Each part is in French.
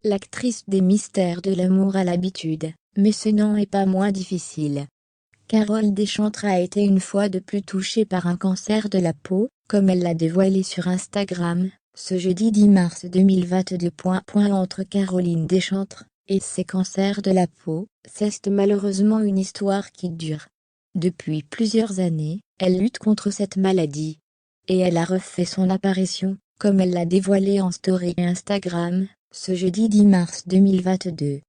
L'actrice des mystères de l'amour a l'habitude, mais ce n'en est pas moins difficile. Carole Deschantre a été une fois de plus touchée par un cancer de la peau, comme elle l'a dévoilé sur Instagram, ce jeudi 10 mars 2022. Entre Caroline Deschantre et ses cancers de la peau, c'est malheureusement une histoire qui dure. Depuis plusieurs années, elle lutte contre cette maladie. Et elle a refait son apparition, comme elle l'a dévoilé en story Instagram, ce jeudi 10 mars 2022.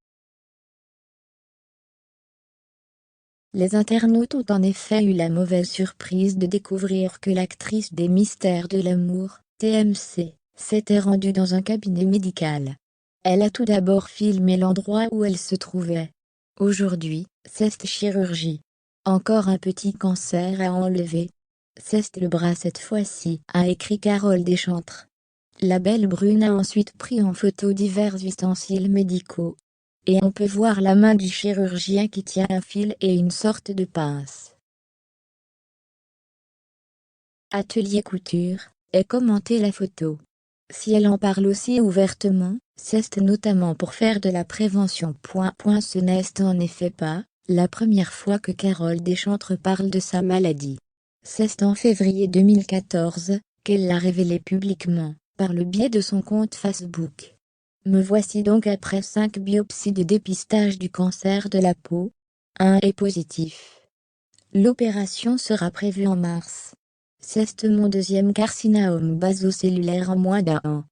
Les internautes ont en effet eu la mauvaise surprise de découvrir que l'actrice des mystères de l'amour, TMC, s'était rendue dans un cabinet médical. Elle a tout d'abord filmé l'endroit où elle se trouvait. Aujourd'hui, c'est chirurgie. Encore un petit cancer à enlever. C'est le bras cette fois-ci, a écrit Carole Deschantre. La belle brune a ensuite pris en photo divers ustensiles médicaux. Et on peut voir la main du chirurgien qui tient un fil et une sorte de pince. Atelier couture, est commenté la photo. Si elle en parle aussi ouvertement, c'est notamment pour faire de la prévention. Ce n'est en effet pas la première fois que Carole Deschantre parle de sa maladie. C'est en février 2014 qu'elle l'a révélé publiquement, par le biais de son compte Facebook. Me voici donc après 5 biopsies de dépistage du cancer de la peau. Un est positif. L'opération sera prévue en mars. C'est mon deuxième carcinome basocellulaire en moins d'un an.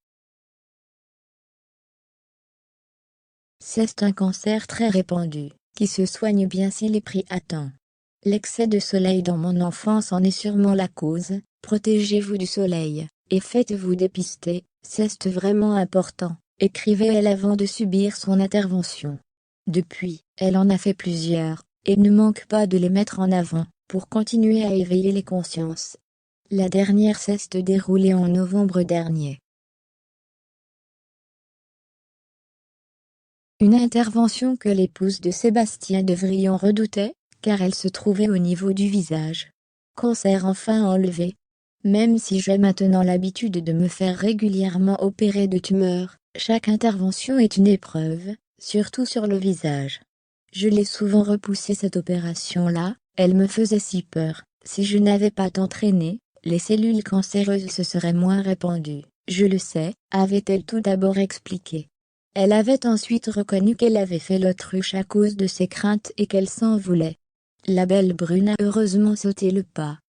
C'est un cancer très répandu, qui se soigne bien s'il est pris à temps. L'excès de soleil dans mon enfance en est sûrement la cause. Protégez-vous du soleil, et faites-vous dépister, c'est vraiment important, écrivait-elle avant de subir son intervention. Depuis, elle en a fait plusieurs, et ne manque pas de les mettre en avant, pour continuer à éveiller les consciences. La dernière s'est déroulée en novembre dernier. Une intervention que l'épouse de Sébastien Devrillon redoutait, car elle se trouvait au niveau du visage. Cancer enfin enlevé. Même si j'ai maintenant l'habitude de me faire régulièrement opérer de tumeurs, chaque intervention est une épreuve, surtout sur le visage. Je l'ai souvent repoussé cette opération-là, elle me faisait si peur. Si je n'avais pas entraîné, les cellules cancéreuses se seraient moins répandues. Je le sais, avait-elle tout d'abord expliqué. Elle avait ensuite reconnu qu'elle avait fait l'autruche à cause de ses craintes et qu'elle s'en voulait. La belle brune a heureusement sauté le pas.